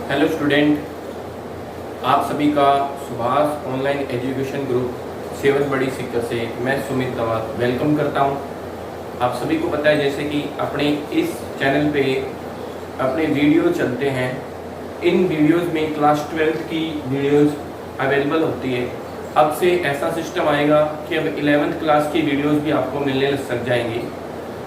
Hello student, आप सभी का Subhash online education group seven बड़ी सिक्का से मैं सुमित तंवर वेलकम करता हूं। आप सभी को पता है जैसे कि अपने इस चैनल पे अपने वीडियो चलते हैं। इन वीडियोस में क्लास 12th की वीडियोस अवेलेबल होती है। अब से ऐसा सिस्टम आएगा कि अब 11th क्लास की वीडियोस भी आपको मिलने लग जाएंगी।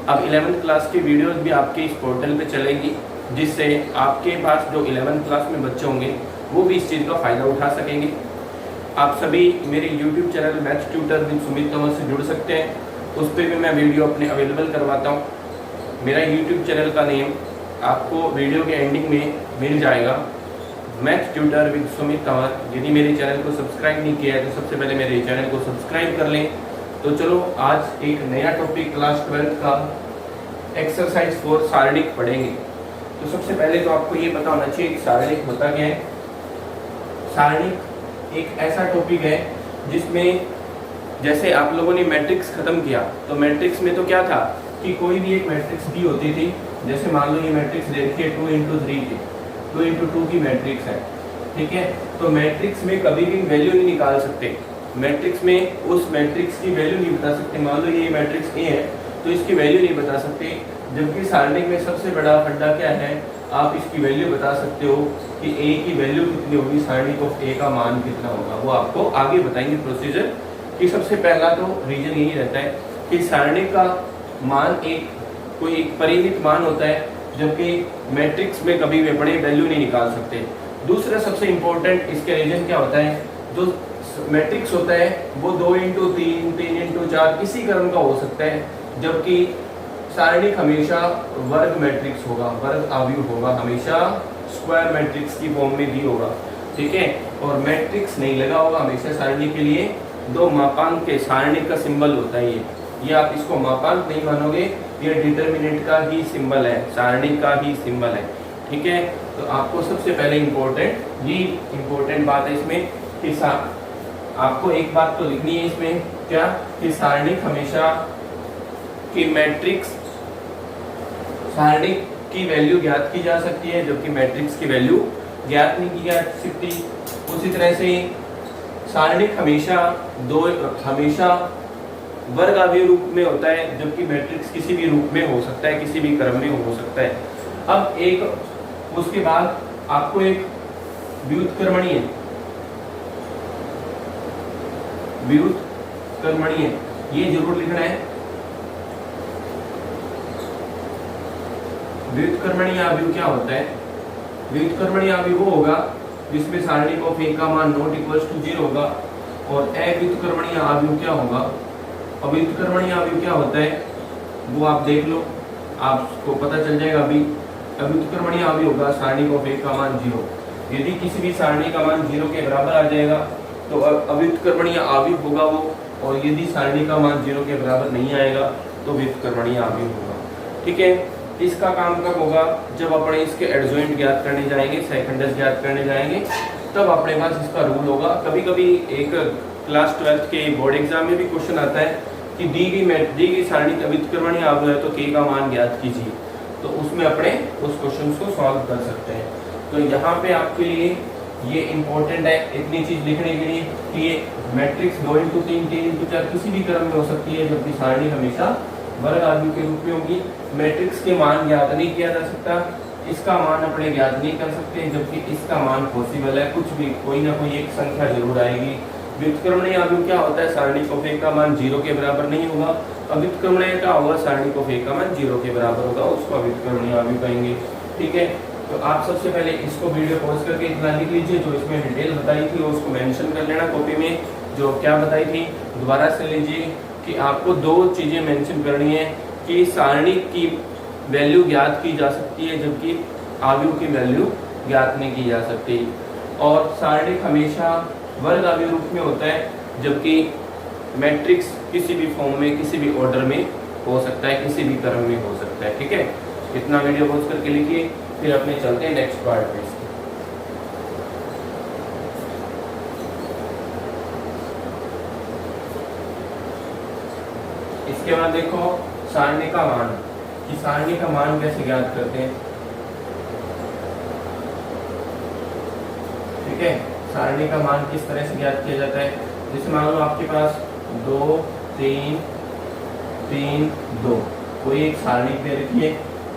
अब 11th क्लास की वीडियोस भी आपके इस पोर्टल पे चलेगी, जिससे आपके पास जो 11th क्लास में बच्चे होंगे वो भी इस चीज़ का फ़ायदा उठा सकेंगे। आप सभी मेरे YouTube channel maths tutor with Sumit Tanwar से जुड़ सकते हैं। उस पर भी मैं वीडियो अपने अवेलेबल करवाता हूँ। मेरा YouTube चैनल का नेम आपको वीडियो के एंडिंग में मिल जाएगा, maths tutor with Sumit Tanwar. यदि मेरे चैनल को सब्सक्राइब नहीं किया है तो सबसे पहले मेरे चैनल को सब्सक्राइब कर लें। तो चलो आज एक नया टॉपिक क्लास 12 का एक्सरसाइज 4 सारणिक पढ़ेंगे। तो सबसे पहले तो आपको ये पता होना चाहिए कि सारणिक होता क्या है। सारणिक एक ऐसा टॉपिक है जिसमें जैसे आप लोगों ने मैट्रिक्स खत्म किया तो मैट्रिक्स में तो क्या था कि कोई भी एक मैट्रिक्स दी होती थी। जैसे मान लो ये मैट्रिक्स देखिए 2x3 की 2x2 की मैट्रिक्स है, ठीक है। तो मैट्रिक्स में कभी भी वैल्यू नहीं निकाल सकते। मैट्रिक्स में उस मैट्रिक्स की वैल्यू नहीं बता सकते। मान लो ये मैट्रिक्स ए है तो इसकी वैल्यू नहीं बता सकते। जबकि सारणिक में सबसे बड़ा फंडा क्या है, आप इसकी वैल्यू बता सकते हो कि ए की वैल्यू कितनी होगी, सारणिक ऑफ ए का मान कितना होगा। वो आपको आगे बताएंगे प्रोसीजर कि सबसे पहला तो रीजन यही रहता है कि सारणिक का मान कोई एक परिमित मान होता है, जबकि मैट्रिक्स में कभी भी बड़े वैल्यू नहीं निकाल सकते। दूसरा सबसे इंपॉर्टेंट इसके रीजन क्या होता है, जो मैट्रिक्स होता है वो 2x3 3x4 किसी क्रम का हो सकता है, जबकि सारणिक हमेशा वर्ग मैट्रिक्स होगा, वर्ग आव्यूह होगा, हमेशा स्क्वायर मैट्रिक्स की फॉर्म में भी होगा, ठीक है। और मैट्रिक्स नहीं लगा होगा हमेशा सारणी के लिए। दो मापांक के सारणिक का सिंबल होता है ये आप इसको मापांक नहीं मानोगे, ये डिटरमिनेंट का ही सिंबल है, सारणी का ही सिंबल है, ठीक है। तो आपको सबसे पहले इम्पोर्टेंट बात है इसमें कि आपको एक बात तो लिखनी है इसमें, क्या कि सारणिक हमेशा कि मैट्रिक्स सारणिक की वैल्यू ज्ञात की जा सकती है, जबकि मैट्रिक्स की वैल्यू ज्ञात नहीं की जा सकती। उसी तरह से सारणिक हमेशा वर्ग आव्यूह रूप में होता है, जबकि मैट्रिक्स किसी भी रूप में हो सकता है, किसी भी क्रम में हो सकता है। अब उसके बाद आपको एक व्युत्क्रमणीय ये जरूर लिखना है। व्युत्क्रमणीय आव्यूह क्या होता है? व्युत्क्रमणीय आव्यूह वो होगा जिसमें सारणिक ऑफ ए का मान नॉट इक्वल्स टू 0 होगा। और अव्युत्क्रमणीय आव्यूह क्या होगा? अव्युत्क्रमणीय आव्यूह क्या होता है वो आप देख लो, आपको पता चल जाएगा अभी। अव्युत्क्रमणीय आव्यूह होगा सारणिक ऑफ ए का मान 0। यदि किसी भी सारणी का मान 0 के बराबर आ जाएगा तो अव्युत्क्रमणीय आव्यूह होगा वो, और यदि सारणी का मान 0 के बराबर नहीं आएगा तो व्युत्क्रमणीय आव्यूह होगा, ठीक है। इसका काम कब होगा? जब अपने इसके एडजॉइंट ज्ञात करने जाएंगे, सेकंडस ज्ञात करने जाएंगे, तब अपने पास इसका रूल होगा। कभी कभी एक क्लास 12th के बोर्ड एग्जाम में भी क्वेश्चन आता है कि दी गई सारणी अव्युत्क्रमणीय आव्यूह है तो के का मान ज्ञात कीजिए, तो उसमें अपने उस क्वेश्चन को सॉल्व कर सकते हैं। तो यहाँ पे आपके लिए ये इम्पोर्टेंट है इतनी चीज लिखने के लिए कि ये मैट्रिक्स 2x3 3x4 किसी भी क्रम में हो सकती है, जबकि सारणी हमेशा वर्ग आव्यूह के रूप में होगी। मैट्रिक्स के मान ज्ञात नहीं किया जा सकता, इसका मान अपने ज्ञात नहीं कर सकते, जबकि इसका मान पॉसिबल है। कुछ भी कोई ना कोई एक संख्या जरूर आएगी। व्युत्क्रमणीय आव्यूह क्या होता है? सारणिक ऑफ ए का मान 0 के बराबर नहीं होगा। अव्युत्क्रमणीय क्या होगा? सारणिक ऑफ ए का मान 0 के बराबर होगा, उसको अव्युत्क्रमणीय आव्यूह कहेंगे, ठीक है। तो आप सबसे पहले इसको वीडियो पॉज करके इतना लिख लीजिए, जो इसमें डिटेल बताई थी उसको मेंशन कर लेना कॉपी में, जो क्या बताई थी दोबारा से लीजिए कि आपको दो चीजें मेंशन करनी है कि सारणी की वैल्यू ज्ञात की जा सकती है, जबकि आव्यूह की वैल्यू ज्ञात नहीं की जा सकती। और सारणी हमेशा वर्ग आव्यूह रूप में होता है, जबकि मैट्रिक्स किसी भी फॉर्म में किसी भी ऑर्डर में हो सकता है, किसी भी क्रम में हो सकता है, ठीक है। इतना वीडियो पॉज करके लिखिए, फिर अपने चलते हैं नेक्स्ट पार्ट पे। इसके बाद देखो सारणी का मान, कि सारणी का मान कैसे ज्ञात करते हैं। ठीक है। सारणी का मान किस तरह से ज्ञात किया जाता है, जैसे मान लो आपके पास 2 3 3 2 कोई एक सारणी दे रखी है,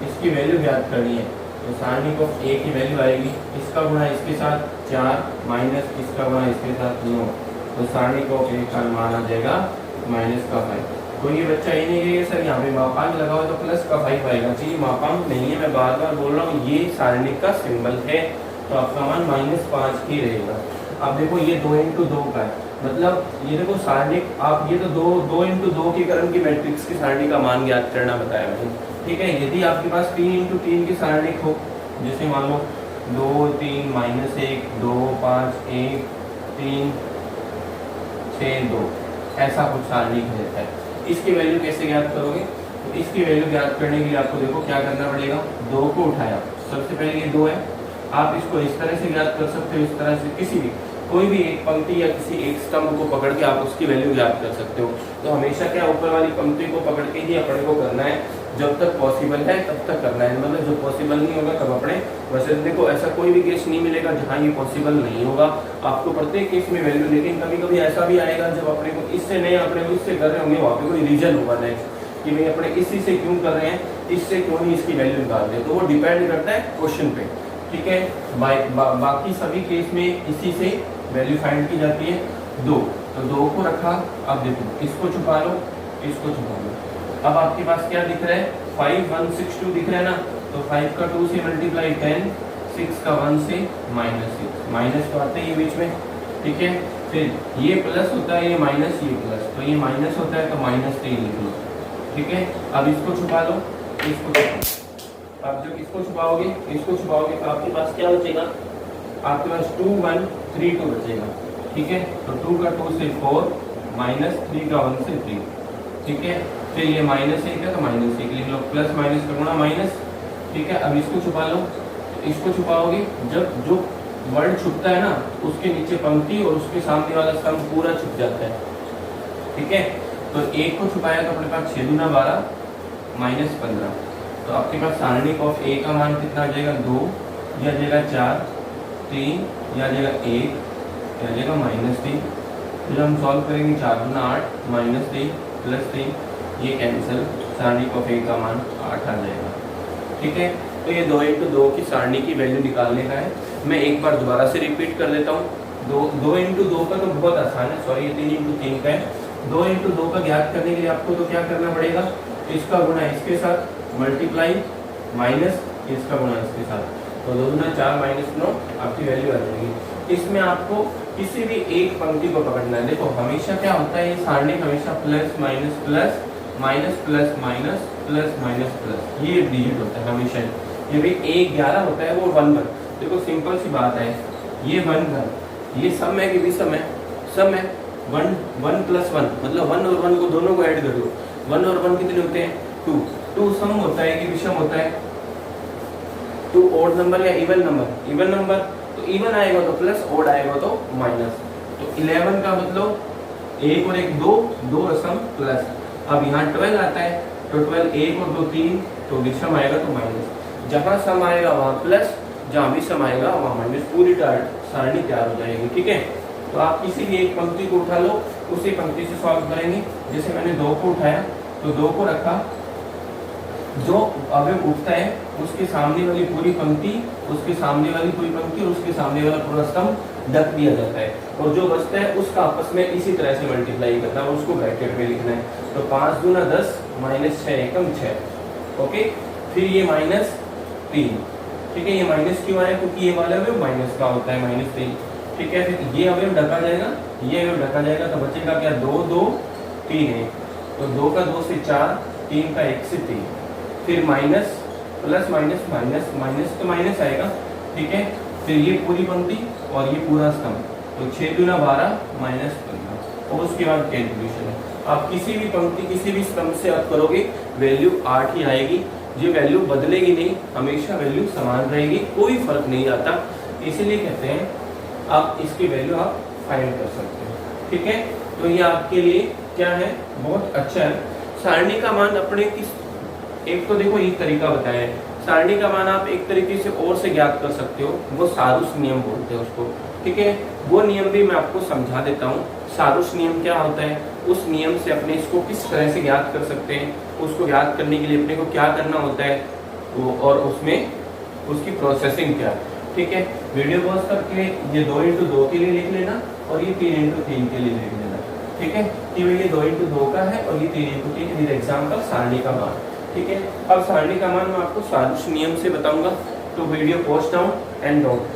इसकी वैल्यू ज्ञात करनी है। तो सारणी को ए की वैल्यू आएगी, इसका गुणा इसके साथ 4 माइनस इसका गुणा इसके साथ 9, तो सारणी को ए का मान आ जाएगा माइनस का 5। कोई ये बच्चा ये नहीं कहेगा सर यहाँ पे मापांक लगा हुआ तो प्लस का 5 आएगा, चाहिए मापांक नहीं है, मैं बार बार बोल रहा हूँ ये सारणी का सिंबल है, तो आपका मान -5 ही रहेगा। अब देखो ये 2 × 2 का है, मतलब ये देखो सारणी आप ये तो 2 × 2 के क्रम की मैट्रिक्स की सारणी का मान ज्ञात करना बताया मैंने, ठीक है। यदि आपके पास 3 × 3 की सारणी हो, जैसे मान लो 2 3 -1 2 5 1 3 6 2 ऐसा कुछ सारणी रहता है, इसकी वैल्यू कैसे ज्ञात करोगे, तो इसकी वैल्यू ज्ञात करने के लिए आपको देखो क्या करना पड़ेगा, 2 को उठाया, सबसे पहले ये 2 है, आप इसको इस तरह से ज्ञात कर सकते हो, इस तरह से किसी भी कोई भी एक पंक्ति या किसी एक स्तंभ को पकड़ के आप उसकी वैल्यू ज्ञात कर सकते हो। तो हमेशा क्या ऊपर वाली पंक्ति को पकड़ के ही अपने को करना है, जब तक पॉसिबल है तब तक करना है, मतलब जो पॉसिबल नहीं होगा तब अपने वैसे देखो ऐसा कोई भी केस नहीं मिलेगा जहाँ ये पॉसिबल नहीं होगा, आपको प्रत्येक केस में वैल्यू, लेकिन कभी कभी ऐसा भी आएगा जब अपने को इससे नहीं अपने को इससे कर रहे होंगे, वहाँ पे कोई रीजन होगा नेक्स्ट कि भाई अपने इसी से क्यों कर रहे हैं, इससे क्यों नहीं इसकी वैल्यू निकाल रहे, तो वो डिपेंड करता है क्वेश्चन पे, ठीक है। बाकी सभी केस में इसी से वैल्यू फाइंड की जाती है। 2 तो 2 को रखा, अब देखो इसको छुपा लो, इसको छुपा लो, अब आपके पास क्या दिख रहा है, 5 1 6 2 दिख रहा है ना, तो 5 का 2 से मल्टीप्लाई 10, 6 का 1 से -6, माइनस तो आते ही बीच में, ठीक है। फिर ये प्लस होता है, ये माइनस, ये प्लस, तो ये माइनस होता है तो -3 लिख लो, ठीक है। अब इसको छुपा लो, इसको छुपा लो। अब जब इसको छुपाओगे तो आपके पास क्या बचेगा, आपके पास 2 1 3 2 बचेगा, ठीक है। तो 2 का 2 से 4 -3 का 1 से 3, ठीक है। फिर ये -1 है तो -1 लिख लो, प्लस माइनस का गुणा माइनस, ठीक है। अब इसको छुपा लो, इसको छुपाओगे, जब जो वर्ड छुपता है ना उसके नीचे पंक्ति और उसके सामने वाला स्तंभ पूरा छुप जाता है, ठीक है। तो 1 को छुपाया तो अपने पास 6 दूना 12 -15, तो आपके पास सारणी ऑफ ए का मान कितना आ जाएगा, 2 या जाएगा 4 3 या जाएगा 1 या जाएगा -3। फिर हम सॉल्व करेंगे, 4 दूना 8 -3 +3, ये कैंसिल, सारणी ऑफ ए का मान 8 आ जाएगा, ठीक है। तो ये 2 × 2 की सारणी की वैल्यू निकालने का है। मैं एक बार दोबारा से रिपीट कर देता हूँ, 2 × 2 का तो बहुत आसान है, सॉरी ये 3 × 3 का है। 2 × 2 का ज्ञात करने के लिए आपको तो क्या करना पड़ेगा, इसका गुणा इसके साथ मल्टीप्लाई माइनस इसका गुणा इसके साथ, तो 2 दूना 4 -9 आपकी वैल्यू आ जाएगी। इसमें आपको किसी भी एक पंक्ति को पकड़ना है। देखो हमेशा क्या होता है, ये सारणी हमेशा plus minus plus minus plus minus plus minus plus, ये डिजिट होता है हमेशा। ये भी 1 11 होता है वो 1 1, देखो सिंपल सी बात है, ये 1 1, ये सम है कि विषम है, सम है, 1 1 + 1 मतलब 1 और 1 को दोनों को ऐड कर लो, 1 और 1 कितने होते हैं, 2 2 सम होता है कि विषम होता है, 2 ओड नंबर या इवन नंबर, इवन नंबर तो इवन आएगा तो प्लस, ओड आएगा तो माइनस। तो 11 का मतलब 1 और 1 2, 2 सम प्लस। अब यहाँ 12 आता है तो 12 1 और 2 3, तो विषम आएगा तो माइनस। जहाँ सम आएगा वहाँ प्लस, जहाँ विषम आएगा वहाँ माइनस, पूरी सारणी तैयार हो जाएगी, ठीक है। तो आप किसी भी एक पंक्ति को उठा लो, उसी पंक्ति से सॉल्व करेंगे। जैसे मैंने 2 को उठाया तो 2 को रखा, जो अवयव उठता है उसके सामने वाली पूरी पंक्ति, उसके सामने वाली पूरी पंक्ति और उसके सामने वाला पूरा स्तंभ ढक दिया जाता है, और जो बचता है उसका आपस में इसी तरह से मल्टीप्लाई करना है, उसको ब्रैकेट में लिखना है। तो 5 दूना 10 -6 एकम 6, ओके। फिर ये -3, ठीक है। ये माइनस क्यों आया, क्योंकि ये वाला अवयव माइनस का होता है, -3, ठीक है। फिर ये अवयव ढका जाएगा, ये अवयव ढका जाएगा, तो बचेगा क्या, 2 2 3 है, तो 2 का 2 से 4, 3 का 1 से 3, फिर minus plus minus minus minus तो माइनस आएगा, ठीक है। फिर ये पूरी पंक्ति और ये पूरा स्तंभ, तो 6 दूना 12 -15, और उसके बाद कैलकुलेशन है। आप किसी भी पंक्ति किसी भी स्तंभ से आप करोगे वैल्यू 8 ही आएगी, ये वैल्यू बदलेगी नहीं, हमेशा वैल्यू समान रहेगी, कोई फर्क नहीं आता। इसीलिए कहते हैं आप इसकी वैल्यू आप फाइंड कर सकते हैं, ठीक है। तो ये आपके लिए क्या है, बहुत अच्छा है। सारणी का मान अपने किस, एक तो देखो एक तरीका बताया है, सारणी का मान आप एक तरीके से और से ज्ञात कर सकते हो, वो सारूस नियम बोलते हैं उसको। ठीक है, वो नियम भी मैं आपको समझा देता हूँ। सारुष नियम क्या होता है, उस नियम से अपने इसको किस तरह से ज्ञात कर सकते हैं, उसको ज्ञात करने के लिए अपने को क्या करना होता है वो, और उसमें उसकी प्रोसेसिंग क्या है। ठीक है, वीडियो पॉज करके ये 2x2 के लिए लिख लेना और ये 3x3 के लिए लिख लेना। ठीक है, कि ये 2x2 का है और ये 3x3 फॉर एग्जांपल सारणी का मान। ठीक है, अब सारणी का मान मैं आपको सारुष नियम से बताऊंगा, तो video pause down and note.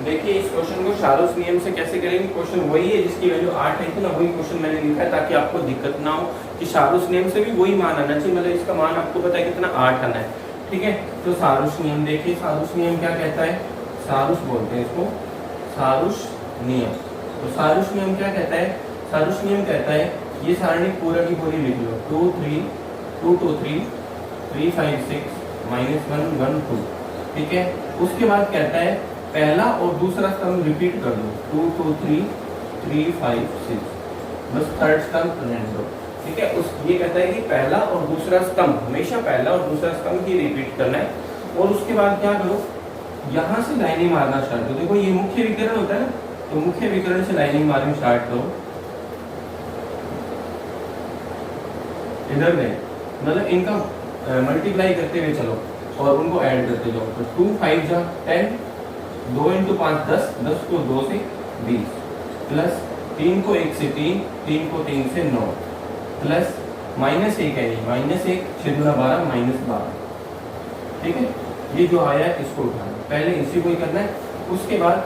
देखिए इस क्वेश्चन को सारुष नियम से कैसे करेंगे, क्वेश्चन वही है जिसकी वैल्यू 8 है ना, वही क्वेश्चन मैंने लिखा है ताकि आपको दिक्कत ना हो कि सारुष नियम से भी वही मान आना चाहिए, मतलब इसका मान आपको पता है कितना 8 आना है। ठीक है, तो सारुष नियम देखिए, सारुष नियम क्या कहता है, सारुष बोलते हैं इसको, सारुष नियम। तो सारुष नियम क्या कहता है, सारुष नियम कहता है ये सारणी पूरा की पूरी लिख लो, 2 3 2 2 3 3 5 6 -1 1 2। ठीक है, उसके बाद कहता है पहला और दूसरा स्तंभ रिपीट कर दो, 2 2 3 3 5 6, बस थर्ड स्तंभ रहने दो। ठीक है, उस ये कहता है कि पहला और दूसरा स्तंभ, हमेशा पहला और दूसरा स्तंभ ही रिपीट करना है। और उसके बाद क्या करो, यहाँ से लाइनिंग मारना स्टार्ट करो। देखो ये मुख्य विकर्ण होता है ना, तो मुख्य विकर्ण से लाइनिंग मारनी स्टार्ट करो। इधर में मतलब इनका मल्टीप्लाई करते हुए चलो और उनको ऐड करते जाओ। तो 2 5 जा 10, 2 × 5 10, 10 को 2 से 20, प्लस 3 को 1 से 3, 3 को 3 से 9, प्लस -1 है, -1 6 × 12 -12। ठीक है, ये जो आया है इसको उठाना, पहले इसी को ही करना है। उसके बाद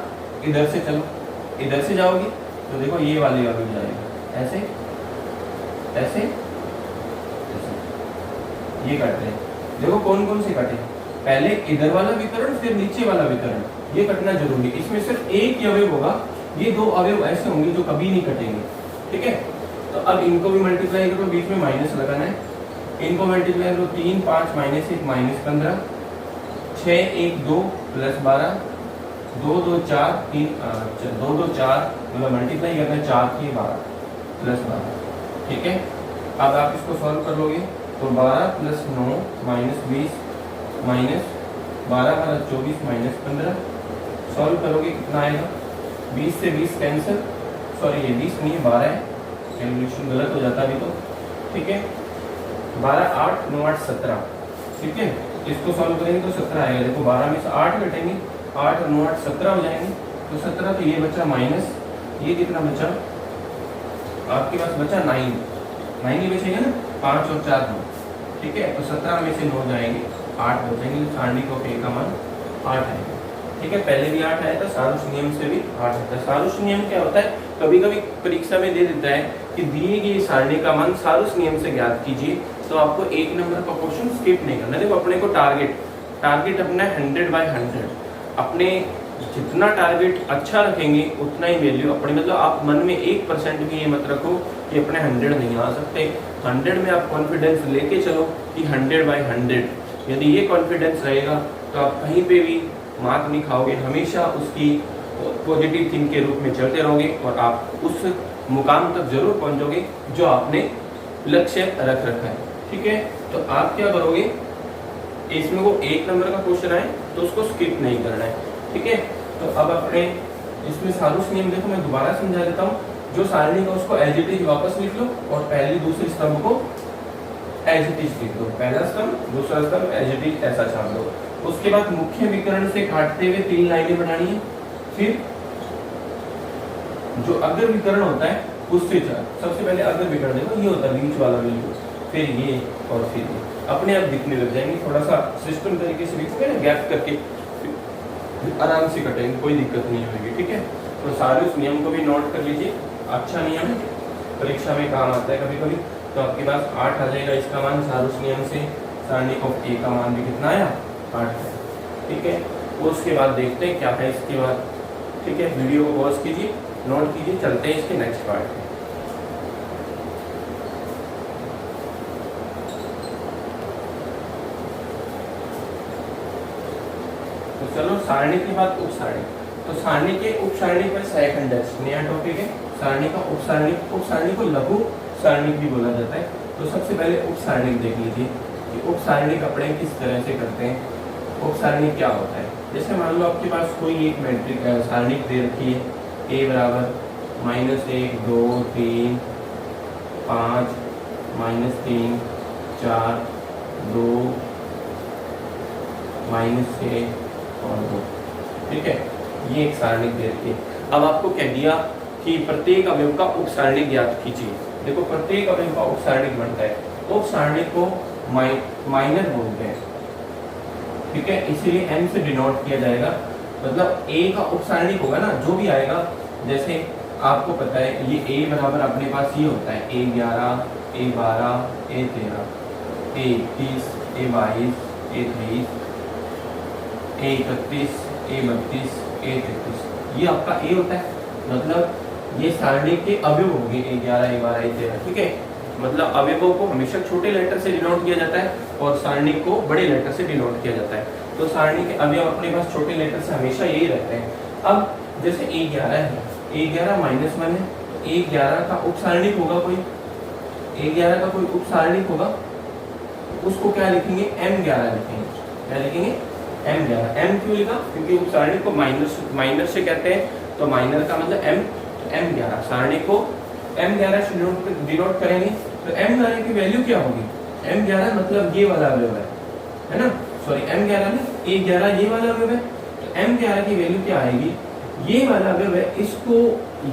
इधर से चलो, इधर से जाओगे तो देखो ये वाले वाले जाएगा, ऐसे ऐसे ऐसे, ये काटते हैं। देखो कौन कौन से काटे, पहले इधर वाला विकर्ण फिर नीचे वाला विकर्ण, ये कटना जरूरी है। इसमें सिर्फ एक ही अवयव होगा, ये 2 अवयव ऐसे होंगे जो कभी नहीं कटेंगे। ठीक है, तो अब इनको भी मल्टीप्लाई करो, बीच में माइनस लगाना है, इनको मल्टीप्लाई करो, 3 5 -1 -15, 6 1 2 +12, 2 2 4 3 2 2 4, मतलब मल्टीप्लाई करना है 4 की 12 +12। ठीक है, अब आप इसको सॉल्व कर लोगे तो 12 + 9 -20 -12 24 -15, सॉल्व करोगे कितना आएगा, 20 से 20 कैंसिल, सॉरी ये 20 नहीं 12 है, कैलकुलेशन गलत हो जाता अभी तो। ठीक है, 12 8 9 8 17। ठीक है, इसको सॉल्व करेंगे तो 17 आएगा। देखो 12 में से 8 घटेंगे, 8 और 9 8 17 हो जाएंगे, तो 17, तो ये बचा माइनस, ये कितना बचा आपके पास बचा 9 ही बचेगा ना, 5 और 4 9। ठीक है, तो 17 में से 9 जाएंगे, 8 बचेंगे, तो सारणी को पे का मान 8 है। ठीक है, पहले भी 8 आया था, सारुष नियम से भी 8 आता है। सारुष नियम क्या होता है, कभी कभी परीक्षा में दे देता है कि दिए गई सारणी का मान सारुष नियम से ज्ञात कीजिए, तो आपको 1 नंबर का क्वेश्चन स्किप नहीं करना। देखो अपने को टारगेट अपना 100/100, अपने जितना टारगेट अच्छा रखेंगे उतना ही वैल्यू अपने, मतलब आप मन में 1% भी ये मत रखो कि अपने 100 नहीं आ सकते। 100 में आप कॉन्फिडेंस लेके चलो कि 100/100, यदि ये कॉन्फिडेंस रहेगा तो आप कहीं पे भी मात नहीं खाओगे, हमेशा उसकी पॉजिटिव थिंक के रूप में चलते रहोगे और आप उस मुकाम तक जरूर पहुंचोगे जो आपने लक्ष्य रख रखा है। ठीक है, तो आप क्या करोगे, इसमें वो 1 नंबर का क्वेश्चन आए तो उसको स्किप नहीं करना है। ठीक है, तो अब अपने इसमें सारुष नियम देखो, मैं दोबारा समझा देता हूँ। जो सारणी का उसको एज इट इज वापस लिख लो और पहली दूसरी स्तंभ को एज इट इज लिख दो, पहला स्तंभ दूसरा स्तंभ एज इट इज ऐसा छाप दो। उसके बाद मुख्य विकर्ण से काटते हुए 3 लाइनें बनानी है, फिर जो अग्र विकर्ण होता है उससे सबसे पहले अग्र विकर्ण देखो, ये होता है बीच वाला बिंदु, फिर ये और फिर ये, अपने आप दिखने लग जाएंगे। थोड़ा सा सिस्टम तरीके से लिखोगे ना, गैप करके आराम से कटेंगे, कोई दिक्कत नहीं होगी। ठीक है, तो सारुष नियम को भी नोट कर लीजिए, अच्छा नियम है, परीक्षा में काम आता है कभी कभी। तो आपके पास 8 आ जाएगा इसका मान सारुष नियम से। सारणी को ए का मान भी कितना आया, 8 है। ठीक है, उसके बाद देखते हैं क्या है इसके बाद। ठीक है, वीडियो को पॉज कीजिए, नोट कीजिए, चलते हैं इसके नेक्स्ट पार्ट में। तो चलो सारणी के बाद उप सारणी, तो सारणी के उप सारणी पर सेकंड नया टॉपिक है। सारणी का उप सारणी को लघु सारणी भी बोला जाता है। तो सबसे पहले उप सारणिक देख लीजिए कि उप सारणिक अपने किस तरह से करते हैं। उप सारणिक क्या होता है, जैसे मान लो आपके पास कोई एक मैट्रिक्स सारणिक दे रखी है, a बराबर -1 2 3 5 -3 4 2 -6 और 2, ठीक है, ये एक सारणिक दे रखी है। अब आपको कह दिया कि प्रत्येक अवयव का उप सारणिक ज्ञात कीजिए। देखो प्रत्येक अवयव का उप सारणिक बनता है, उप सारणिक को माइनर बोलते हैं, ठीक है, इसीलिए m से डिनोट किया जाएगा। मतलब a का उप सारणिक होगा ना, जो भी आएगा, जैसे आपको पता है ये a बराबर अपने पास ये होता है a11 a12 a13 a21 a22 a23 a31 a32 a33, ये आपका a होता है। मतलब ये सारणी के अवयव होंगे a11 a12 a13, ठीक है। मतलब अवयवों को हमेशा छोटे लेटर से डिनोट किया जाता है और सारणी को बड़े लेटर से डिनोट किया जाता है। तो सारणी के अवयव अपने पास छोटे लेटर से हमेशा यही रहते हैं। अब जैसे a11 है, a11 -1 है, तो a11 का उप सारणिक होगा कोई, a11 का कोई उप सारणिक होगा, उसको क्या लिखेंगे, m11 लिखेंगे। क्या लिखेंगे, m11। m क्यों लिखा, क्योंकि उप सारणिक को माइनर से कहते हैं, तो माइनर का मतलब m11। सारणी को m11 से डिनोट करेंगे, तो m11 की वैल्यू क्या होगी, m11 मतलब ये वाला अवयव है ना, सॉरी m11 नहीं a11 ये वाला अवयव है, तो m11 की वैल्यू क्या आएगी, ये वाला अवयव है, इसको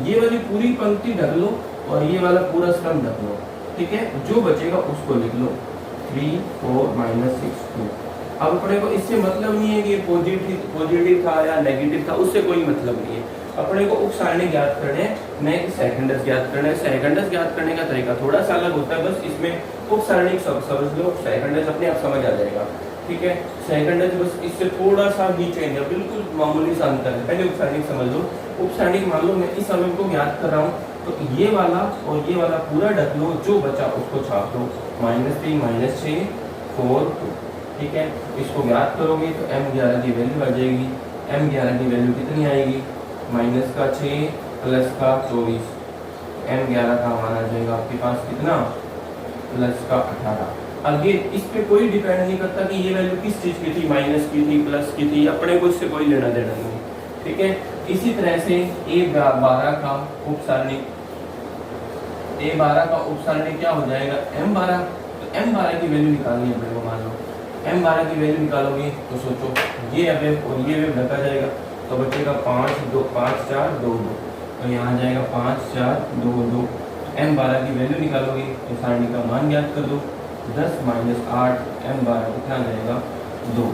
ये वाली पूरी पंक्ति ढक लो और ये वाला पूरा स्तंभ ढक लो, ठीक है, जो बचेगा उसको लिख लो 3 4 -6 2। अब अपने को इससे मतलब नहीं है कि पॉजिटिव था या नेगेटिव था, उससे कोई मतलब नहीं है। अपने को उप सारणी ज्ञात करने हैं, न कि सेकंडस ज्ञात करने हैं। सेकंडस ज्ञात करने का तरीका थोड़ा सा अलग होता है, बस इसमें उप सारणी समझ लो, सेकंडस अपने आप समझ आ जाएगा, ठीक है। सेकंडस बस इससे थोड़ा सा ही चेंज है, बिल्कुल मामूली सा अंतर है। पहले उप सारणी समझ लो। उप सारणी मान लो मैं इस अवयव को ज्ञात कर रहा हूँ, तो ये वाला और ये वाला पूरा ढक लो, जो बचा उसको छाप दो, -3 -6 4 2, ठीक है। इसको ज्ञात करोगे तो m11 की वैल्यू आ जाएगी। m11 की वैल्यू कितनी आएगी, -6 +24, m11 का मान आ जाएगा आपके पास कितना, +18। अब ये इस पे कोई डिपेंड नहीं करता कि ये वैल्यू किस चीज की थी, माइनस की थी, प्लस की थी, अपने को इससे कोई लेना देना नहीं, ठीक है। इसी तरह से a12 का उप सारणी, a12 का उप सारणी क्या हो जाएगा, m12। तो m12 की वैल्यू निकालनी है अपने को, मान लो m12 की वैल्यू निकालोगे तो सोचो ये अवयव और ये अवयव ढका जाएगा, तो बचेगा 5 2 5 4 2 2, तो यहाँ जाएगा 5 4 2 2। m12 की वैल्यू निकालोगे तो सारणी का मान ज्ञात कर दो, 10 - 8 m12 कितना जाएगा 2।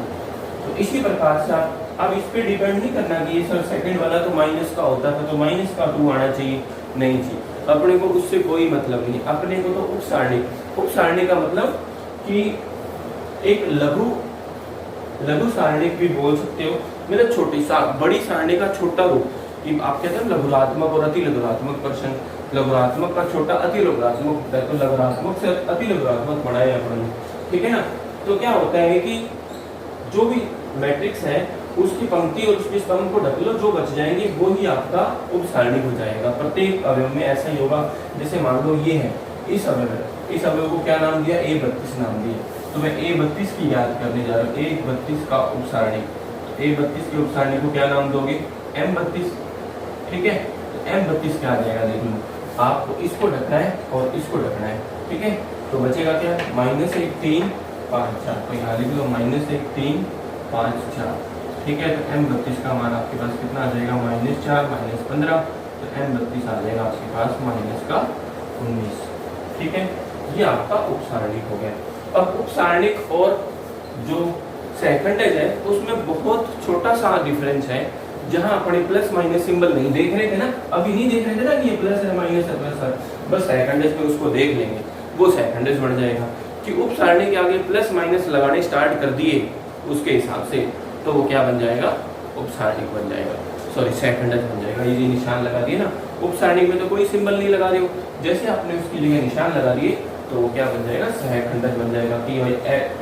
तो इसी प्रकार से अब इस पे डिपेंड नहीं करना कि ये सर सेकंड वाला तो माइनस का होता था, तो माइनस का 2 आना चाहिए, नहीं चाहिए, अपने को उससे कोई मतलब नहीं। अपने को तो उप सारणी का मतलब कि एक लघु सारणी भी बोल सकते हो, मतलब छोटी बड़ी सारणी का छोटा रूप, कि आप कहते हैं लघुरात्मक और अति लघुरात्मक प्रश्न, लघुरात्मक का छोटा, अति लघुरात्मक होता है, तो लघुरात्मक से अति लघुरात्मक पढ़ा है अपन, ठीक है ना। तो क्या होता है कि जो भी मैट्रिक्स है उसकी पंक्ति और उसके स्तंभ को ढक लो, जो बच जाएंगे वो ही आपका उप सारणी हो जाएगा। प्रत्येक अवयव में ऐसा ही होगा। जैसे मान लो ये है, इस अवयव को क्या नाम दिया, a32 नाम दिया, तो मैं a32 की याद करने जा रहा हूँ, a32 का उप सारणी। a32 के उप सारणी को क्या नाम दोगे, m32, ठीक है। तो m32 क्या आ जाएगा, देख लो, आपको इसको ढकना है और इसको ढकना है, ठीक है। तो बचेगा क्या, -1 3 5 4, तो यहाँ लिख लो -1 3 5 4, ठीक है। तो m32 का मान आपके पास कितना आ जाएगा, -4 -15, तो m32 आ जाएगा आपके पास -19, ठीक है। ये आपका उप सारणिक हो गया। अब उप सारणिक और जो सेकंडेज है उसमें बहुत छोटा सा डिफरेंस है, जहां अपने प्लस माइनस सिंबल नहीं देख रहे थे ना, अभी नहीं देख रहे थे ना कि ये प्लस है माइनस है प्लस है, बस सेकंडेज में उसको देख लेंगे, वो सेकंडेज बढ़ जाएगा। कि उप सारणी के आगे प्लस माइनस लगाने स्टार्ट कर दिए उसके हिसाब से, तो वो क्या बन जाएगा, उप सारणिक बन जाएगा, सॉरी सेकंडेज बन जाएगा। ये निशान लगा दिए ना, उप सारणी में तो कोई सिंबल नहीं लगा रहे हो, जैसे आपने उसकी जगह निशान लगा दिए तो वो क्या बन जाएगा, सेकंडेज बन जाएगा। कि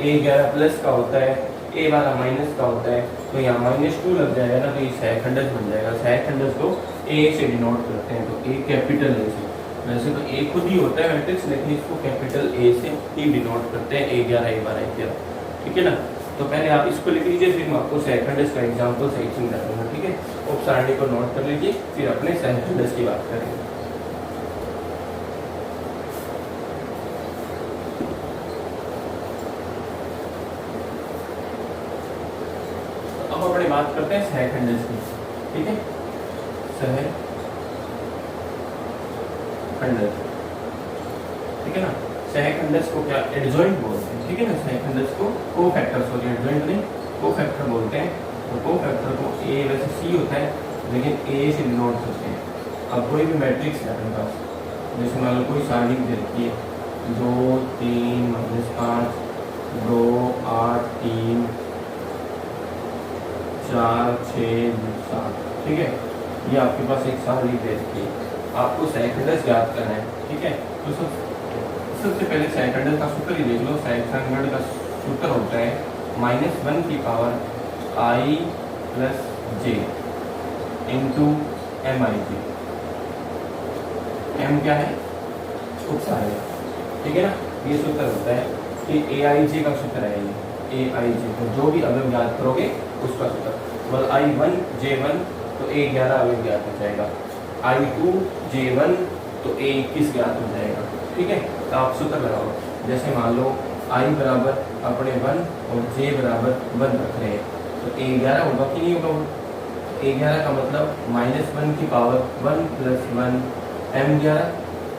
a11 प्लस का होता है, a12 माइनस का होता है, तो यहाँ -2 लग जाएगा ना, तो ये सेकंडेज बन जाएगा। सेकंडेज को a से डिनोट करते हैं, तो a कैपिटल A से, वैसे तो ए खुद ही होता है मैट्रिक्स, लेकिन इसको कैपिटल ए से ही डिनोट करते हैं, A11 A12 A13, ठीक है ना। तो पहले आप इसको लिख लीजिए, फिर मैं आपको सेकंड का एग्जांपल सही समझा दूंगा, ठीक है। उप सारणी को नोट कर लीजिए, फिर अपने सेकंड की बात करेंगे। अब अपने बात करते हैं सेकंड की, ठीक है। सेकंड, ठीक है ना। सेकंड को क्या एडजॉइंट बोलते हैं, ठीक है ना। सेकंड को कोफैक्टर, सॉरी एडजॉइंट नहीं, कोफैक्टर बोलते हैं। तो कोफैक्टर को ए वैसे सी होता है, लेकिन ए से डिनोट करते हैं। अब कोई भी मैट्रिक्स है अपने पास, जैसे मान लो कोई सारणी दे रखी है 2 3 -5 2 8 3 4 6 7, ठीक है। ये आपके पास एक सारणी दे रखी है, आपको सेकंड याद करना है, ठीक है। तो सबसे पहले सेकंड का सूत्र ही देख लो। सेकंड का सूत्र होता है -1 की power I + j into MIj। m क्या है, उपसारणी, ठीक है ना। ये सूत्र होता है कि Aij का सूत्र है ये, Aij, तो जो भी अवयव ज्ञात करोगे उसका सूत्र, मतलब I1 J1 तो A11 अवयव ज्ञात हो जाएगा, I2 J1 तो A21 ज्ञात हो जाएगा, ठीक है। तो आप सूत्र लगाओ, जैसे मान लो I बराबर अपने 1 और J बराबर 1 रख रहे हैं, तो A11 होगा कि नहीं होगा। A11 का मतलब -1 की पावर 1 + 1 M11,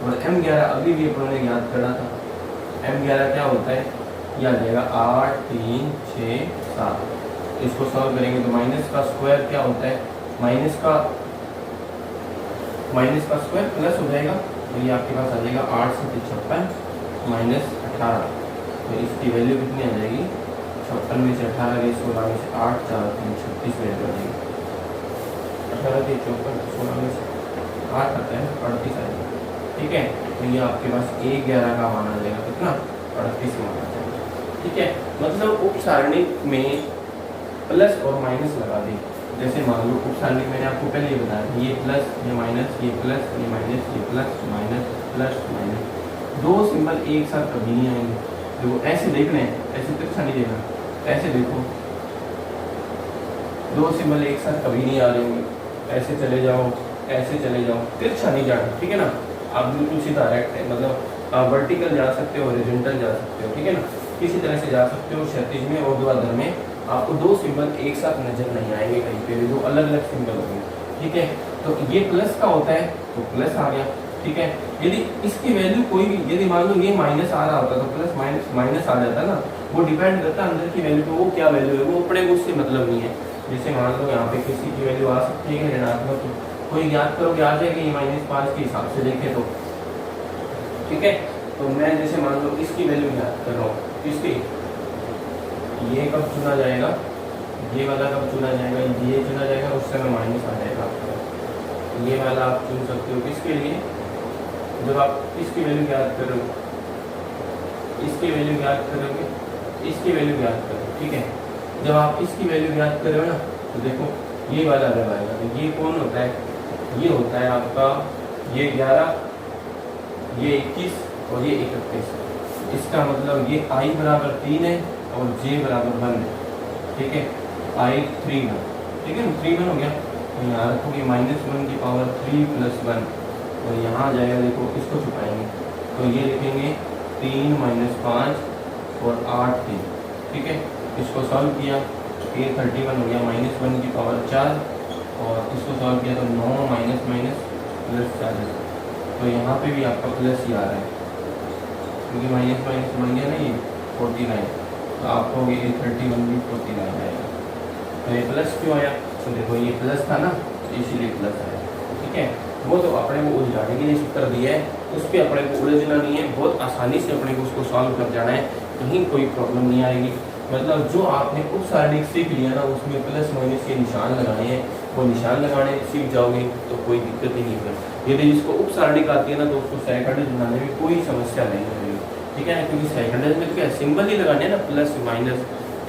और M11 अभी भी अपन ने ज्ञात करना था। M11 क्या होता है, यह आ जाएगा 8 3 6 7। इसको सॉल्व करेंगे तो माइनस का स्क्वायर क्या होता है, माइनस का स्क्वायर प्लस हो जाएगा, तो ये आपके पास आ जाएगा 8 से 56 -18। तो इसकी वैल्यू कितनी आ जाएगी, 56 में से 18 गई, 16 में से 8 4 3 36 वैल्यू आ जाएगी। 18 के 54 16 में से 8 आता है 38 आएगा, ठीक है। तो ये आपके पास A11 का मान आ जाएगा कितना, 38 मान आ जाएगा, ठीक है। मतलब उप सारणी में प्लस और माइनस लगा दी। जैसे मान लो उप सारणी मैंने आपको पहले ही बताया, ये प्लस ये माइनस, ये प्लस ये माइनस, ये प्लस माइनस प्लस माइनस, दो सिंबल एक साथ कभी नहीं आएंगे। देखो ऐसे देखना है, ऐसे तिरछा नहीं देखना, ऐसे देखो, दो सिंबल एक साथ कभी नहीं आ रहे होंगे। ऐसे चले जाओ, ऐसे चले जाओ, तिरछा नहीं जाना, ठीक है ना। आप बिल्कुल सीधा डायरेक्ट है, मतलब आप वर्टिकल जा सकते हो, हॉरिजॉन्टल जा सकते हो, ठीक है ना। किसी तरह से जा सकते हो, क्षैतिज में और ऊर्ध्वाधर में। आपको दो सिंबल एक साथ नजर नहीं आएंगे कहीं पे भी, दो अलग अलग सिंबल होंगे, ठीक है। तो ये प्लस का होता है तो प्लस आ गया, ठीक है। यदि इसकी वैल्यू कोई भी, यदि मान लो ये माइनस आ रहा होता तो प्लस माइनस माइनस आ जाता ना, वो डिपेंड करता है अंदर की वैल्यू पे, वो क्या वैल्यू है वो अपने को उससे मतलब नहीं है। जैसे मान लो यहाँ पे किसी की वैल्यू आ सकती है ऋणात्मक, तो कोई ज्ञात करोगे आ जाएगी ये -5 के हिसाब से देखें तो, ठीक है। तो मैं जैसे मान लो इसकी वैल्यू ज्ञात कर रहा हूँ, इसकी ये कब चुना जाएगा, ये वाला कब चुना जाएगा, ये चुना जाएगा, उस समय माइनस आ जाएगा आपका। ये वाला आप चुन सकते हो किसके लिए, जब आप इसकी वैल्यू ज्ञात करोगे, इसकी वैल्यू ज्ञात करोगे, इसकी वैल्यू ज्ञात करोगे, ठीक है। जब आप इसकी वैल्यू ज्ञात करोगे ना, तो देखो ये वाला जब आएगा, तो ये कौन होता है, ये होता है आपका ये 11, ये 21 और ये 31। इसका मतलब ये I बराबर 3 है और J बराबर 1 है, ठीक है। I 3 1, ठीक है ना, 3 1 हो गया। तो यहाँ रखोगे -1 की पावर 3 + 1, और यहाँ आ जाएगा, देखो इसको छुपाएंगे तो ये लिखेंगे 3 - 5 और 8 3, ठीक है। इसको सॉल्व किया, ये 31 हो गया, -1 की पावर 4, और इसको सॉल्व किया तो 9 माइनस प्लस 40। तो यहाँ पे भी आपका प्लस ही आ रहा है, क्योंकि माइनस माइनस बन गया ना ये 49, तो आपको ये 31 भी 49 आएगा। तो ये प्लस क्यों आया, तो देखो ये प्लस था ना, इसीलिए प्लस आया, ठीक है। वो तो अपने को उलझाने के लिए सूत्र दिया है, उस पर अपने को उलझना नहीं है, बहुत आसानी से अपने को उसको सॉल्व कर जाना है, कहीं कोई प्रॉब्लम नहीं आएगी। मतलब जो आपने उप सारणी सीख लिया ना, उसमें प्लस माइनस के निशान लगाए हैं, वो निशान लगाने सीख जाओगे तो कोई दिक्कत ही नहीं होगी। यदि जिसको उप सारणी का आती है ना, तो उसको सेकंड बनाने में कोई समस्या नहीं होगी, ठीक है। क्योंकि सेकंड में क्या सिंबल ही लगाने हैं ना, प्लस माइनस,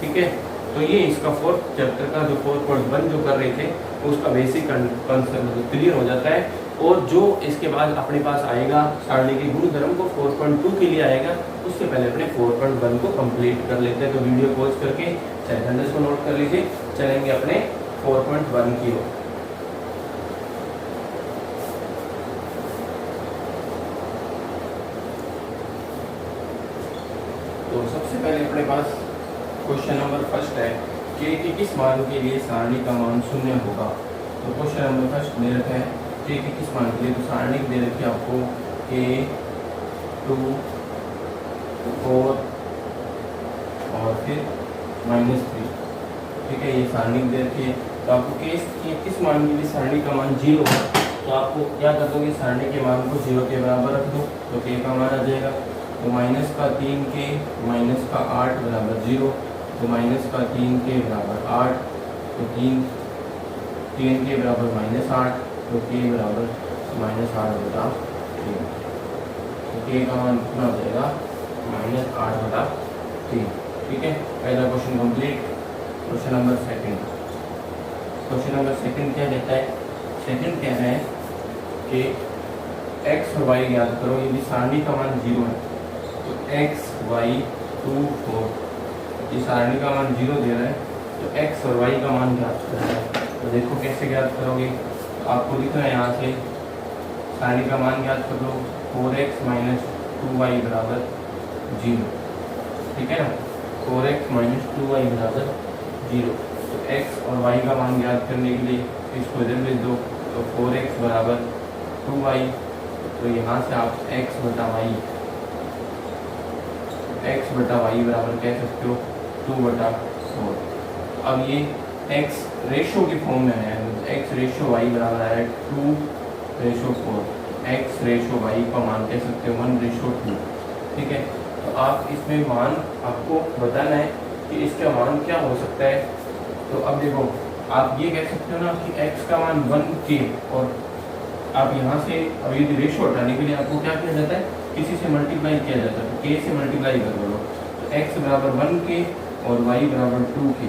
ठीक है। तो ये इसका 4th चैप्टर का जो 4.1 जो कर रहे थे, उसका बेसिक कंसेप्ट क्लियर हो जाता है और जो इसके बाद अपने पास आएगा सारणी के गुणधर्म को 4.2 के लिए आएगा, उससे पहले अपने 4.1 को कंप्लीट कर लेते हैं। तो वीडियो पॉज करके सेंटेंस को नोट कर लीजिए, चलेंगे अपने 4.1 की ओर। तो सबसे पहले अपने पास क्वेश्चन नंबर फर्स्ट है के के किस मान के लिए सारणी का मान 0 होगा। तो क्वेश्चन नंबर फर्स्ट दे रखा है के किस मान के लिए, तो सारणी दे रखी है आपको के 2 4 और फिर -3, ठीक है, ये सारणी दे रखी है। तो आपको के किस मान के लिए सारणी का मान 0 है, तो आपको क्या कर दोगे, सारणी के मान को 0 के बराबर रख दो, तो के का मान आ जाएगा। तो -3 के -8 बराबर 0, तो -3 के बराबर 8, तो 3 के बराबर -8, तो के बराबर -8/3, तो के का मान कितना हो जाएगा, -8/3, ठीक है। पहला question complete. Question number second, question number second क्या कहता है, सेकंड कह रहा है कि x और y ज्ञात करो, यदि सारणी का मान 0 है तो x y 2 4, ये सारणी का मान 0 दे रहा है, तो x और y का मान ज्ञात करना है। तो देखो कैसे ज्ञात करोगे, तो आपको लिखना है यहाँ से सारणी का मान ज्ञात कर लो, 4x - 2y बराबर 0, ठीक है ना, 4x - 2y बराबर 0। तो x और y का मान ज्ञात करने के लिए इसको इधर भेज दो, तो 4x बराबर 2y, तो यहाँ से आप x बटा y बराबर कह सकते हो 2/4। अब ये x रेशो के फॉर्म में आया है, x रेशो y बराबर आया है 2/4, x रेशो y का मान कह सकते हो 1/2, ठीक है। तो आप इसमें मान आपको बताना है कि इसका मान क्या हो सकता है। तो अब देखो, आप ये कह सकते हो ना कि x का मान 1 के, और आप यहाँ से अब यदि रेशो हटाने के लिए आपको क्या किया जाता है, किसी से मल्टीप्लाई किया जाता है, तो k से मल्टीप्लाई कर दो, तो x बराबर 1 के और y बराबर 2 के,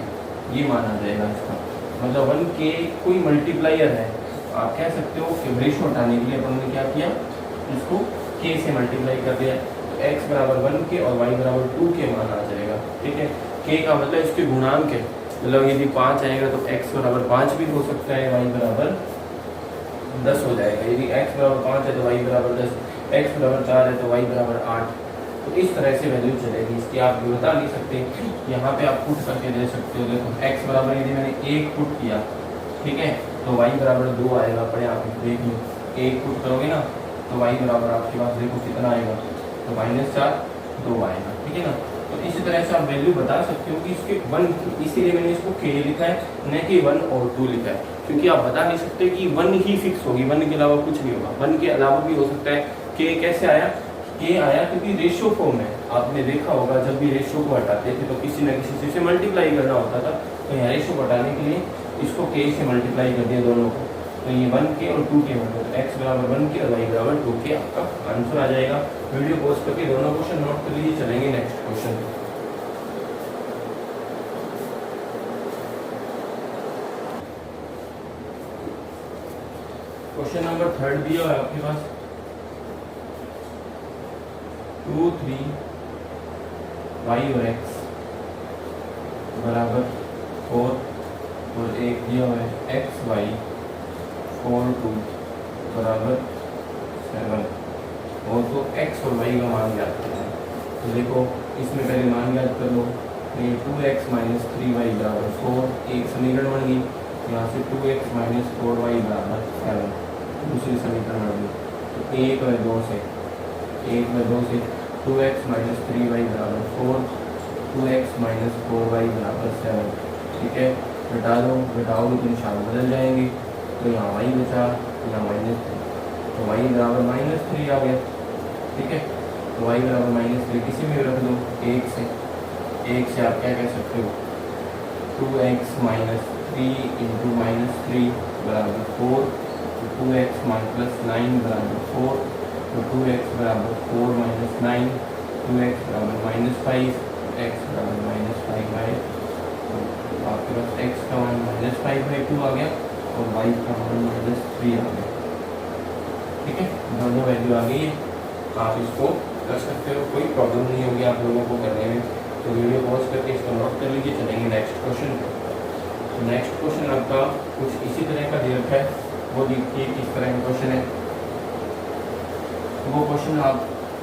ये माना जाएगा इसका मतलब 1 के कोई मल्टीप्लायर है। आप कह सकते हो कि रेशो हटाने के लिए अपन ने क्या किया, इसको k से मल्टीप्लाई कर दिया, तो x बराबर 1 के और y बराबर 2 के मान आ जाएगा, ठीक है। k का मतलब इसके गुणांक है, मतलब यदि 5 आएगा तो x बराबर 5 भी हो सकता है, y बराबर 10 हो जाएगा। यदि x बराबर 5 है तो y बराबर 10, x बराबर 4 है तो y बराबर 8। तो इस तरह से वैल्यू चलेगी इसकी, आप बता नहीं सकते, यहाँ पे आप पुट करके दे सकते हो। देखो x बराबर यदि मैंने 1 पुट किया, ठीक है, तो y बराबर 2 आएगा, पड़े आप देख लो, 1 पुट करोगे ना तो y बराबर आपके पास देखो कितना आएगा, तो -4 2 आएगा, ठीक है ना। तो इसी तरह से आप वैल्यू बता सकते हो कि इसके 1, इसीलिए मैंने इसको k लिखा है, न कि 1 और 2 लिखा है, क्योंकि आप बता नहीं सकते कि 1 ही फिक्स होगी, 1 के अलावा कुछ नहीं होगा। 1 के अलावा भी हो सकता है। k कैसे आया, k आया क्योंकि रेशियो फॉर्म है। आपने देखा होगा जब भी रेशियो को हटाते थे तो किसी न किसी चीज से मल्टीप्लाई करना होता था, तो यहाँ रेशियो को हटाने के लिए इसको k से मल्टीप्लाई कर दिया दोनों को, तो ये 1 के और 2 के होंगे, तो x बराबर 1 के और y बराबर 2 के आपका आंसर आ जाएगा। वीडियो पॉज करके दोनों क्वेश्चन नोट कर लीजिए, चलेंगे नेक्स्ट क्वेश्चन। क्वेश्चन नंबर 3 दिया है आपके पास, 2 3 y और x बराबर 4 और एक दिया हुआ है x y 4 2 बराबर 7, और तो x और y का मान ज्ञात करना है। तो देखो इसमें पहले मान ज्ञात कर लो, ये 2x - 3y बराबर 4, एक समीकरण बन गई, यहाँ से 2x - 4y बराबर 7 दूसरी समीकरण बन गई। तो 1 और 2 से 2x - 3y बराबर 4, 2x - 4y बराबर 7, ठीक है। घटा दो, घटाओगे तो निशान बदल जाएंगे, तो यहाँ y बचा, यहाँ -3, तो y बराबर -3 आ गया, ठीक है। तो y बराबर -3 किसी में रख दो, 1 से आप क्या कह सकते हो, 2x - 3 × -3 बराबर 4, तो 2x + 9 बराबर 4, तो 2x बराबर 4 - 9, 2x बराबर -5, x बराबर -5/, तो आपके पास x का मान -5/2 आ गया और y का मान -3 आ गया। ठीक है, दोनों वैल्यू आ गई है, आप इसको कर सकते हो, कोई प्रॉब्लम नहीं होगी आप लोगों को करने में। तो वीडियो पॉज करके इसको नोट कर लीजिए। चलेंगे नेक्स्ट क्वेश्चन पे। तो नेक्स्ट क्वेश्चन आपका कुछ इसी तरह का दे रखा है, वो देखिए किस तरह का क्वेश्चन है। वो क्वेश्चन आप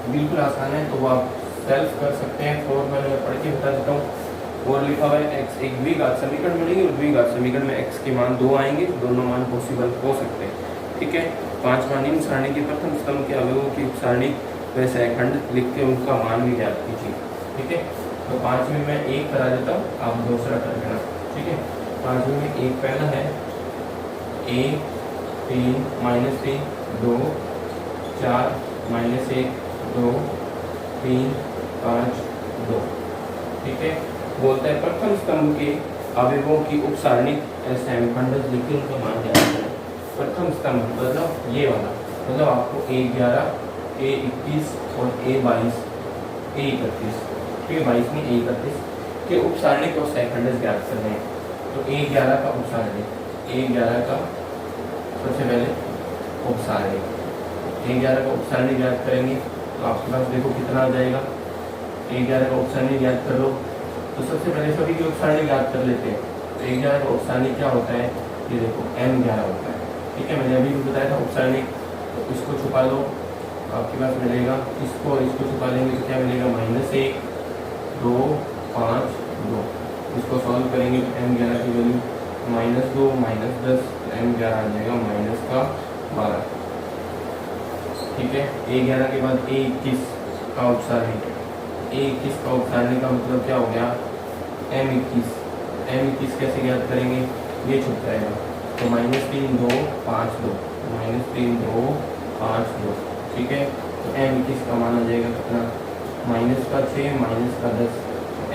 बिल्कुल आसान है, तो वो आप सेल्फ कर सकते हैं। फॉर्मूला मैं पढ़ के बता देता हूँ। और लिखा हुआ है एक्स, एक द्विघात समीकरण मिलेगी और द्विघात समीकरण में एक्स के मान 2 आएंगे, दोनों मान पॉसिबल हो सकते हैं। ठीक है, 5वां निम्न सारणी के प्रथम स्तंभ के अवयवों की उपसारणी व सहखंड लिख के उनका मान भी ज्ञात कीजिए। ठीक है, तो 5 में मैं 1 करा देता हूँ, आप दूसरा कर देना। ठीक है, 5 में 1 पहला है a 3 -3 2 4 -1 2 3 5 2। ठीक है, बोलता है प्रथम स्तंभ के अवयवों की उपसारणी सहखंड लिख के उनका मान ज्ञात करें। प्रथम स्तंभ मतलब ये वाला, मतलब आपको A11 A21 और A22 A31, ठीक है, 22 में A31 के उपसारणी को सहखंड ज्ञात करने हैं। तो A11 का उपसारणी, A11 का सबसे पहले उपसारणी, A11 का उपसारणी ज्ञात करेंगे। तो आपके पास देखो कितना आ जाएगा। A11 का उपसारणी ज्ञात कर लो, तो सबसे पहले सभी के उपसारणी ज्ञात कर लेते हैं। तो A11 का उपसारणी क्या होता है, ये देखो M11 होता है। ठीक है, मैंने अभी भी बताया था उपसारणी। तो इसको छुपा लो, आपके पास मिलेगा, इसको छुपा लेंगे तो क्या मिलेगा, -1 2 5 2। इसको सॉल्व करेंगे तो M11 की वैल्यू -2 -10, M11 आ जाएगा -12। ठीक है, A11 के बाद A21 का उपसारणी, A21 का उपसारणी का मतलब क्या हो गया, M21 कैसे ज्ञात करेंगे, ये छुप जाएगा। तो -3 2 5 2, -3 2 5 2। ठीक है, तो M21 का मान आ जाएगा कितना, -6 -10,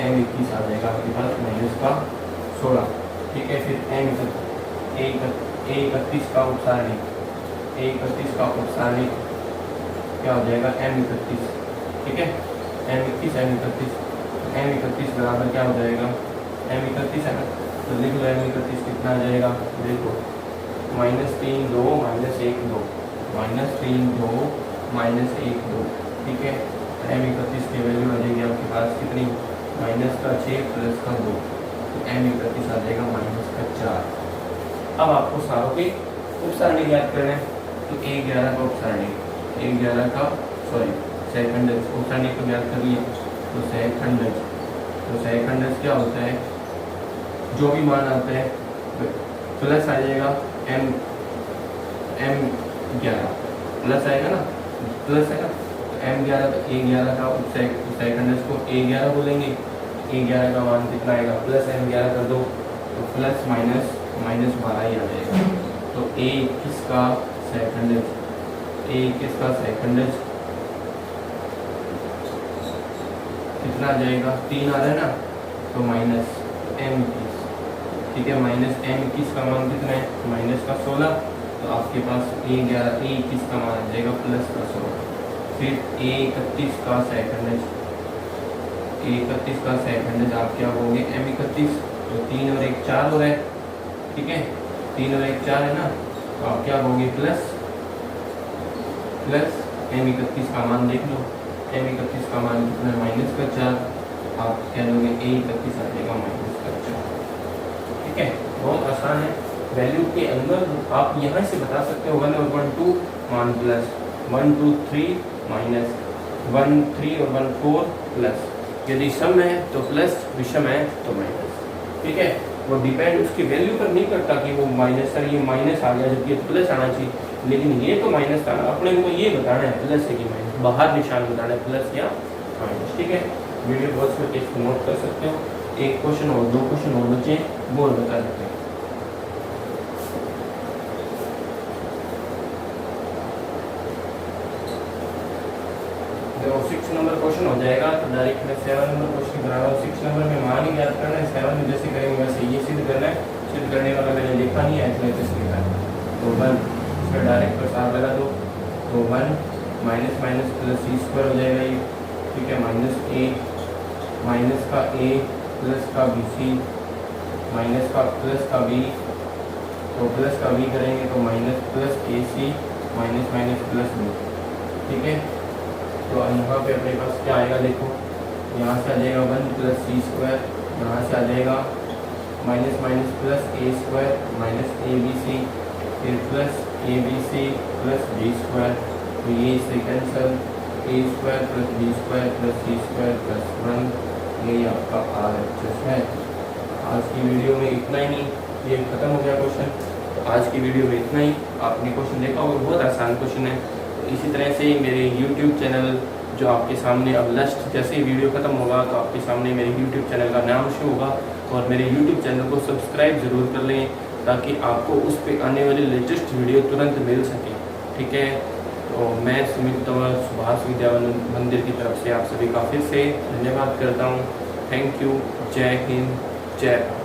M21 आ जाएगा आपके पास -16। ठीक है, फिर A31 का उपसारणी, A31 का उपसारणी क्या हो जाएगा, M31। ठीक है, M31 बराबर क्या हो जाएगा, M31 है ना, तो लिख लो M31 कितना आ जाएगा, देखो -3 2 -1 2, -3 2 -1 2। ठीक है, M31 की वैल्यू आ जाएगी आपके पास कितनी, -6 + 2, तो M31 आ जाएगा -4। अब आपको सारों के उपसारणी ज्ञात करना है। तो A11 का उपसारणी, A11 का सहखंड उपसारणी को ज्ञात कर लिया। तो सहखंड क्या होता है, जो भी मान आता है प्लस आ जाएगा, M11 प्लस आएगा ना, प्लस है ना, तो M11 तो A11 का सहखंड को A11 बोलेंगे। A11 का मान कितना आएगा, प्लस M11 कर दो तो प्लस माइनस -12 ही आ जाएगा। तो A21 का सहखंड, A21 का सहखंड कितना आ जाएगा, 3 आ रहा है ना, तो -M21। ठीक है, -M21 का मान कितना है, -16। तो आपके पास A21 का मान आ जाएगा +16। फिर A31 का सहखंड, A31 का सहखंड आप क्या होंगे, M31। तो 3 और 1 4 हो रहा है। ठीक है, 3 और 1 4 है ना, तो आप क्या होंगे, प्लस M31 का मान देख लो, M31 का मान कितना है, -4। आप क्या लोगे, A31 आ जाएगा -4। ठीक है, बहुत आसान है। वैल्यू के अंदर आप यहाँ से बता सकते हो 1 और 1 2 मान प्लस, 1 2 3 माइनस, 1 3 और 1 4 प्लस। यदि सम है तो प्लस, विषम है तो माइनस। ठीक है, वो डिपेंड उसकी वैल्यू पर नहीं करता कि वो माइनस, सर ये माइनस आ गया जबकि प्लस आना चाहिए, लेकिन ये तो माइनस था, अपने को ये बताना है प्लस है कि माइनस, बाहर निशान बताना है प्लस या माइनस। ठीक है, वीडियो पॉज करके इसको नोट कर सकते हो। एक क्वेश्चन और 2 क्वेश्चन और बचे, वो बता सकते हैं। देखो 6 नंबर क्वेश्चन हो जाएगा, तो डायरेक्ट मैं 7 नंबर क्वेश्चन बना रहा हूँ। 6 नंबर में मान ही ज्ञात करना है, 7 में जैसे करेंगे वैसे ये सिद्ध करना है। सिद्ध करने वाला मैंने लिखा नहीं है, इसलिए जैसे लिखा है। तो 1 इसमें डायरेक्ट प्रसार लगा दो, तो 1 माइनस माइनस प्लस C² हो जाएगा ये। ठीक है, -a माइनस का a प्लस का BC माइनस का प्लस का b, तो प्लस का b करेंगे तो minus plus AC minus minus plus B. ठीक है, तो यहाँ पे अपने पास क्या आएगा, देखो यहाँ से आ जाएगा 1 प्लस सी स्क्वायर, यहाँ से आ जाएगा minus minus plus a square minus a b c, फिर plus a b c plus b square, तो ये इससे cancel, a square plus b square plus c square plus 1, ये आपका RHS है। आज की वीडियो में इतना ही, ये खत्म हो गया क्वेश्चन। तो आज की वीडियो में इतना ही, आपने क्वेश्चन देखा होगा, बहुत आसान क्वेश्चन है। तो इसी तरह से मेरे YouTube चैनल जो आपके सामने अब लास्ट जैसे ही वीडियो खत्म होगा तो आपके सामने मेरे YouTube चैनल का नाम शो होगा, और मेरे YouTube चैनल को सब्सक्राइब ज़रूर कर लें ताकि आपको उस पर आने वाली लेटेस्ट वीडियो तुरंत मिल सके। ठीक है, तो मैं सुमित तंवर सुभाष विद्या मंदिर की तरफ से आप सभी का फिर से धन्यवाद करता हूँ। Thank you. जय हिंद, जय भारत।